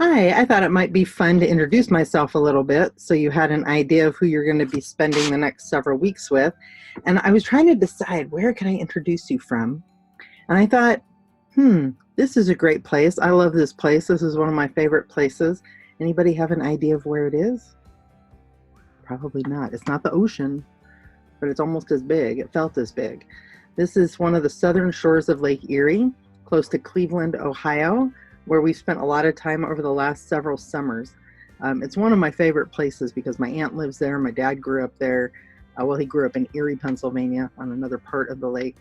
Hi, I thought it might be fun to introduce myself a little bit so you had an idea of who you're going to be spending the next several weeks with. And I was trying to decide where can I introduce you from? And I thought, this is a great place. I love this place. This is one of my favorite places. Anybody have an idea of where it is? Probably not. It's not the ocean, but it's almost as big. It felt as big. This is one of the southern shores of Lake Erie, close to Cleveland, Ohio, where we've spent a lot of time over the last several summers. It's one of my favorite places because my aunt lives there. My dad grew up there. Well, he grew up in Erie, Pennsylvania, on another part of the lake.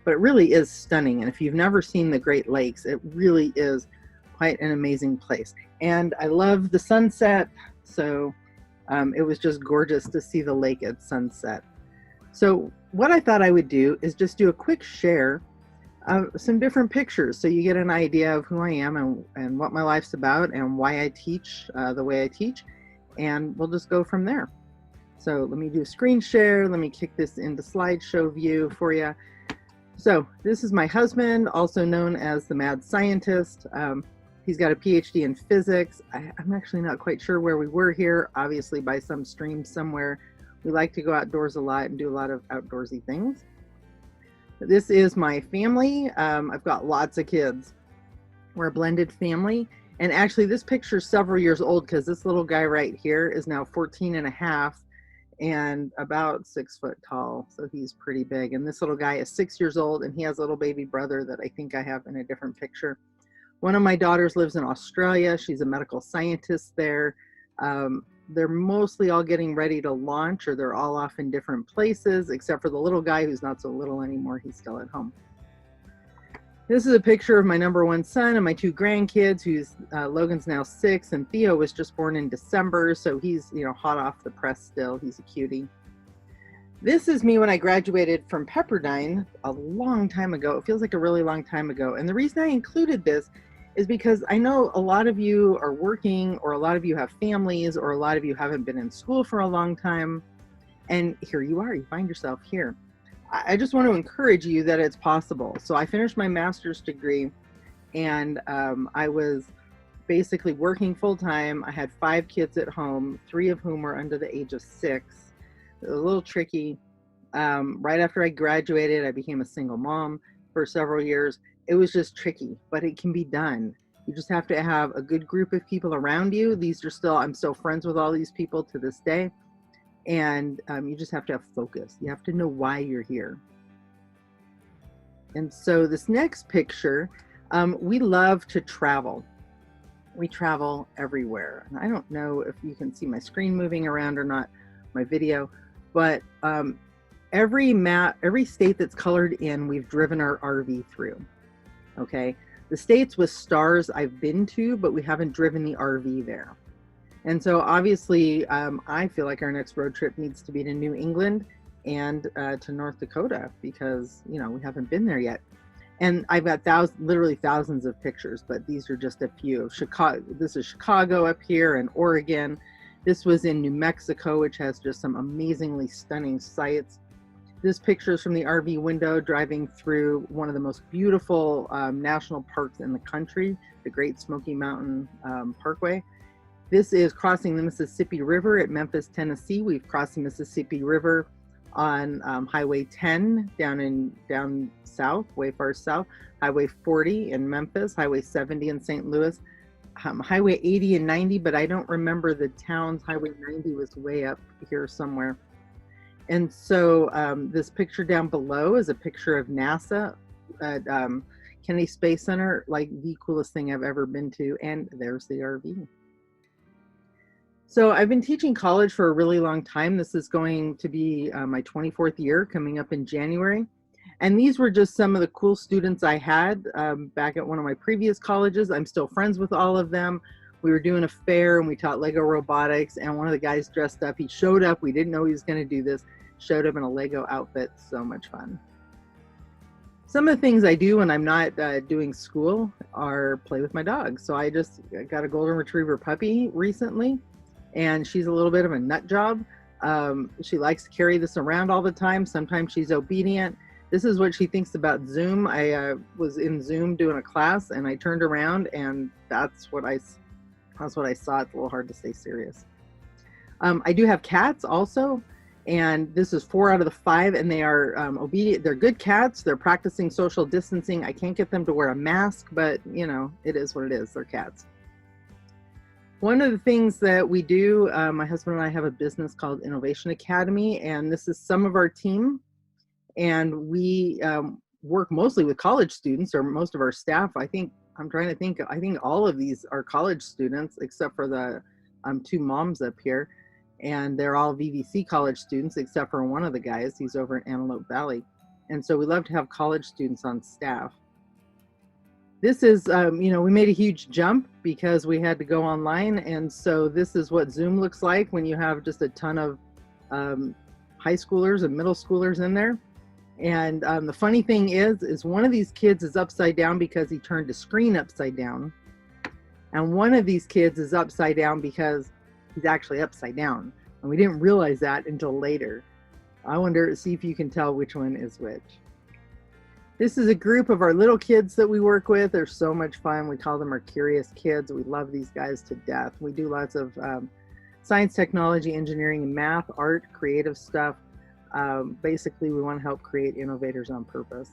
But it really is stunning. And if you've never seen the Great Lakes, it really is quite an amazing place. And I love the sunset. So it was just gorgeous to see the lake at sunset. So what I thought I would do is just do a quick share of some different pictures so you get an idea of who I am and what my life's about and why I teach the way I teach. And we'll just go from there. So let me do a screen share. Let me kick this into slideshow view for you. So this is my husband, also known as the mad scientist. He's got a PhD in physics. I'm actually not quite sure where we were here, obviously by some stream somewhere. We like to go outdoors a lot and do a lot of outdoorsy things. This is my family. I've got lots of kids. We're a blended family. And actually this picture is several years old because this little guy right here is now 14 and a half and about 6 foot tall. So he's pretty big. And this little guy is 6 years old and he has a little baby brother that I think I have in a different picture. One of my daughters lives in Australia. She's a medical scientist there. They're mostly all getting ready to launch, or they're all off in different places, except for the little guy who's not so little anymore. He's still at home. This is a picture of my number one son and my two grandkids, who's Logan's now 6 and Theo was just born in December. So he's, hot off the press still. He's a cutie. This is me when I graduated from Pepperdine a long time ago. It feels like a really long time ago. And the reason I included this is because I know a lot of you are working, or a lot of you have families, or a lot of you haven't been in school for a long time. And here you are, you find yourself here. I just want to encourage you that it's possible. So I finished my master's degree and I was basically working full time. I had 5 kids at home, 3 of whom were under the age of 6. It was a little tricky. Right after I graduated, I became a single mom for several years. It was just tricky, but it can be done. You just have to have a good group of people around you. I'm still friends with all these people to this day. And you just have to have focus. You have to know why you're here. And so this next picture, we love to travel. We travel everywhere. And I don't know if you can see my screen moving around or not, my video, but every state that's colored in, we've driven our RV through. Okay, the states with stars I've been to, but we haven't driven the RV there. And so obviously I feel like our next road trip needs to be to New England and to North Dakota, because we haven't been there yet. And I've got literally thousands of pictures, but these are just a few of Chicago. This is Chicago up here, and Oregon. This was in New Mexico, which has just some amazingly stunning sights. This picture is from the RV window driving through one of the most beautiful national parks in the country, the Great Smoky Mountain Parkway. This is crossing the Mississippi River at Memphis, Tennessee. We've crossed the Mississippi River on Highway 10 down south, way far south, Highway 40 in Memphis, Highway 70 in St. Louis, Highway 80 and 90, but I don't remember the towns. Highway 90 was way up here somewhere. And so this picture down below is a picture of NASA at Kennedy Space Center, like the coolest thing I've ever been to. And there's the RV. So I've been teaching college for a really long time. This is going to be my 24th year, coming up in January. And these were just some of the cool students I had back at one of my previous colleges. I'm still friends with all of them. We were doing a fair and we taught Lego robotics, and one of the guys dressed up. He showed up. We didn't know he was going to do this. Showed up in a Lego outfit. So much fun. Some of the things I do when I'm not doing school are play with my dog. So I got a golden retriever puppy recently, and she's a little bit of a nut job. She likes to carry this around all the time. Sometimes she's obedient. This is what she thinks about Zoom. I was in Zoom doing a class, and I turned around, and that's what I That's what I saw. It's a little hard to stay serious. I do have cats also, and this is 4 out of the 5, and they are obedient. They're good cats. They're practicing social distancing. I can't get them to wear a mask, but you know, it is what it is. They're cats. One of the things that we do, my husband and I have a business called Innovation Academy, and this is some of our team, and we work mostly with college students, or most of our staff. I think all of these are college students except for the 2 moms up here, and they're all VVC college students except for one of the guys. He's over in Antelope Valley, and so we love to have college students on staff. This is, you know, we made a huge jump because we had to go online, and so this is what Zoom looks like when you have just a ton of high schoolers and middle schoolers in there. And the funny thing is one of these kids is upside down because he turned the screen upside down, and one of these kids is upside down because he's actually upside down, and we didn't realize that until later. I wonder, see if you can tell which one is which. This is a group of our little kids that we work with. They're so much fun. We call them our curious kids. We love these guys to death. We do lots of science, technology, engineering, and math, art, creative stuff. Basically, we want to help create innovators on purpose.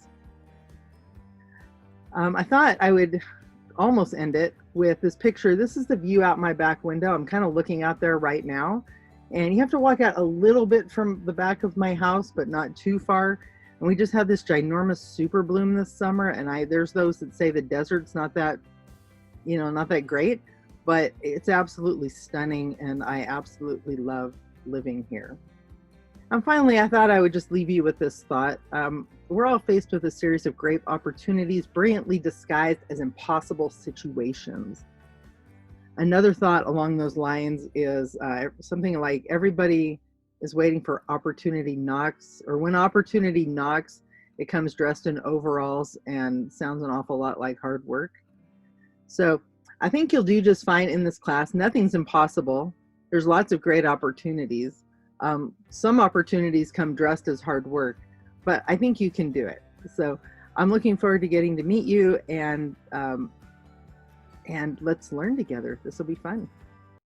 I thought I would almost end it with this picture. This is the view out my back window. I'm kind of looking out there right now, and you have to walk out a little bit from the back of my house, but not too far. And we just had this ginormous super bloom this summer, and there's those that say the desert's not that, you know, not that great, but it's absolutely stunning, and I absolutely love living here. And finally, I thought I would just leave you with this thought. We're all faced with a series of great opportunities, brilliantly disguised as impossible situations. Another thought along those lines is something like everybody is waiting for opportunity knocks, or when opportunity knocks, it comes dressed in overalls and sounds an awful lot like hard work. So I think you'll do just fine in this class. Nothing's impossible. There's lots of great opportunities. Some opportunities come dressed as hard work, but I think you can do it. So I'm looking forward to getting to meet you, and let's learn together. This will be fun.